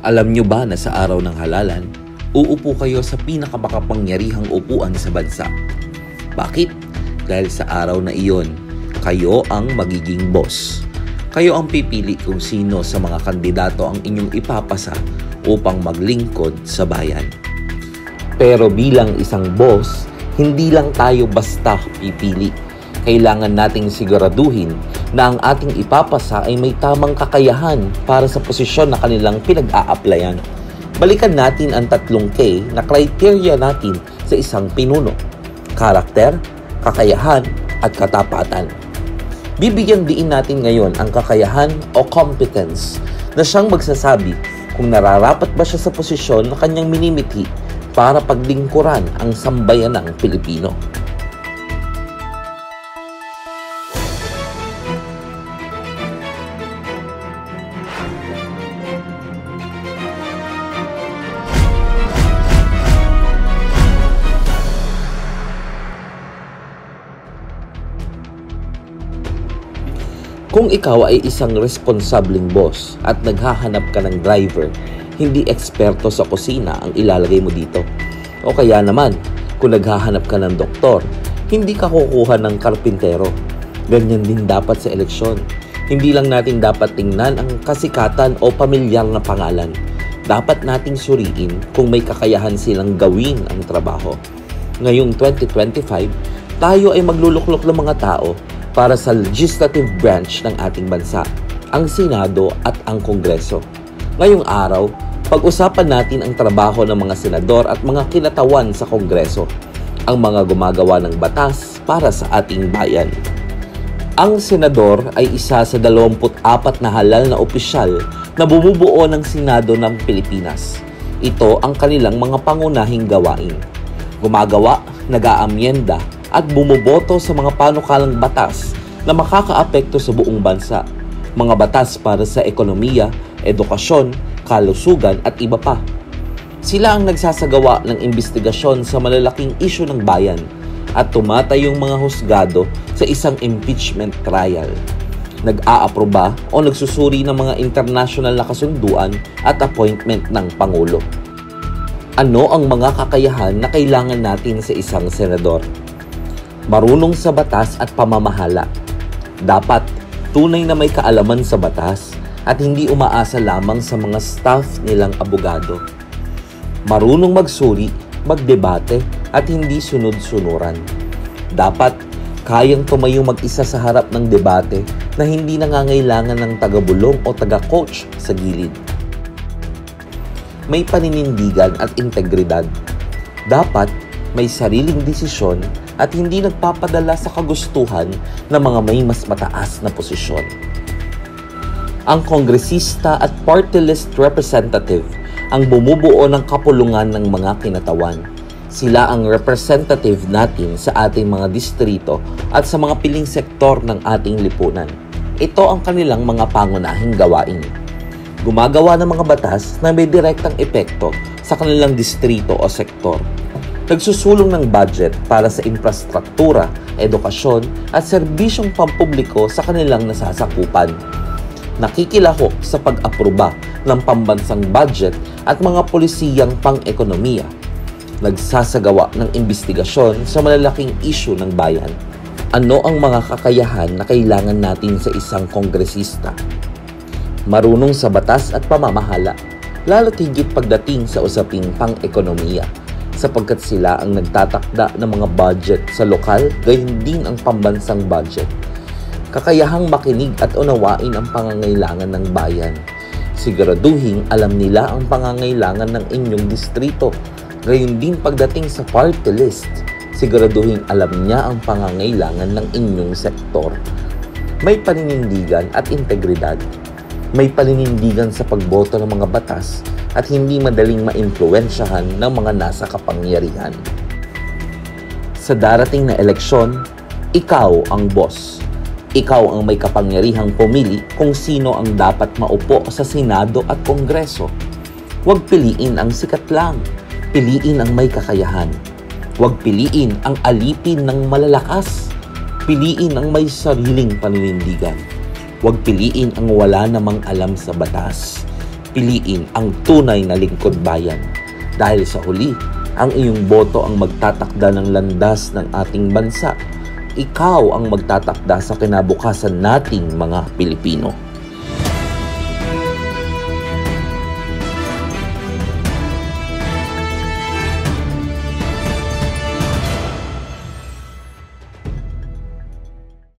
Alam nyo ba na sa araw ng halalan, uupo kayo sa pinakamakapangyarihang upuan sa bansa? Bakit? Dahil sa araw na iyon, kayo ang magiging boss. Kayo ang pipili kung sino sa mga kandidato ang inyong ipapasa upang maglingkod sa bayan. Pero bilang isang boss, hindi lang tayo basta pipili. Kailangan nating siguraduhin na ang ating ipapasa ay may tamang kakayahan para sa posisyon na kanilang pinag-a-applyan. Balikan natin ang 3 na criteria natin sa isang pinuno: karakter, kakayahan, at katapatan. Bibigyan diin natin ngayon ang kakayahan o competence na siyang magsasabi kung nararapat ba siya sa posisyon na kanyang minimithi para paglingkuran ang sambayanang Pilipino. Kung ikaw ay isang responsableng boss at naghahanap ka ng driver, hindi eksperto sa kusina ang ilalagay mo dito. O kaya naman, kung naghahanap ka ng doktor, hindi ka kukuha ng karpintero. Ganyan din dapat sa eleksyon. Hindi lang natin dapat tingnan ang kasikatan o pamilyar na pangalan. Dapat nating suriin kung may kakayahan silang gawin ang trabaho. Ngayong 2025, tayo ay magluluklok ng mga tao para sa legislative branch ng ating bansa, ang Senado at ang Kongreso. Ngayong araw, pag-usapan natin ang trabaho ng mga senador at mga kinatawan sa Kongreso, ang mga gumagawa ng batas para sa ating bayan. Ang senador ay isa sa 24 na halal na opisyal na bumubuo ng Senado ng Pilipinas. Ito ang kanilang mga pangunahing gawain: gumagawa, nag-aamyenda, at bumuboto sa mga panukalang batas na makakaapekto sa buong bansa, mga batas para sa ekonomiya, edukasyon, kalusugan at iba pa. Sila ang nagsasagawa ng imbestigasyon sa malalaking isyu ng bayan at tumatayong mga husgado sa isang impeachment trial. Nag-aaproba o nagsusuri ng mga international na kasunduan at appointment ng Pangulo. Ano ang mga kakayahan na kailangan natin sa isang senador? Marunong sa batas at pamamahala. Dapat tunay na may kaalaman sa batas at hindi umaasa lamang sa mga staff nilang abogado. Marunong magsuri, magdebate at hindi sunod-sunuran. Dapat kayang tumayo mag-isa sa harap ng debate na hindi nangangailangan ng taga-bulong o taga-coach sa gilid. May paninindigan at integridad. Dapat may sariling desisyon at hindi nagpapadala sa kagustuhan ng mga may mas mataas na posisyon. Ang kongresista at party list representative ang bumubuo ng kapulungan ng mga kinatawan. Sila ang representative natin sa ating mga distrito at sa mga piling sektor ng ating lipunan. Ito ang kanilang mga pangunahing gawain: gumagawa ng mga batas na may direktang epekto sa kanilang distrito o sektor. Nagsusulong ng budget para sa infrastruktura, edukasyon at serbisyong pampubliko sa kanilang nasasakupan. Nakikilahok sa pag-aproba ng pambansang budget at mga polisiyang pang-ekonomiya. Nagsasagawa ng imbestigasyon sa malalaking isyu ng bayan. Ano ang mga kakayahan na kailangan natin sa isang kongresista? Marunong sa batas at pamamahala, lalo't higit pagdating sa usaping pang-ekonomiya, sapagkat sila ang nagtatakda ng mga budget sa lokal, gayon din ang pambansang budget. Kakayahang makinig at unawain ang pangangailangan ng bayan. Siguraduhin alam nila ang pangangailangan ng inyong distrito, gayon din pagdating sa party list. Siguraduhin alam niya ang pangangailangan ng inyong sektor. May paninindigan at integridad. May paninindigan sa pagboto ng mga batas at hindi madaling maimpluwensyahan ng mga nasa kapangyarihan. Sa darating na eleksyon, ikaw ang boss. Ikaw ang may kapangyarihang pumili kung sino ang dapat maupo sa Senado at Kongreso. Huwag piliin ang sikat lang. Piliin ang may kakayahan. Huwag piliin ang alipin ng malalakas. Piliin ang may sariling paninindigan. Huwag piliin ang wala namang alam sa batas. piliin ang tunay na lingkod bayan. Dahil sa huli, ang iyong boto ang magtatakda ng landas ng ating bansa. Ikaw ang magtatakda sa kinabukasan nating mga Pilipino.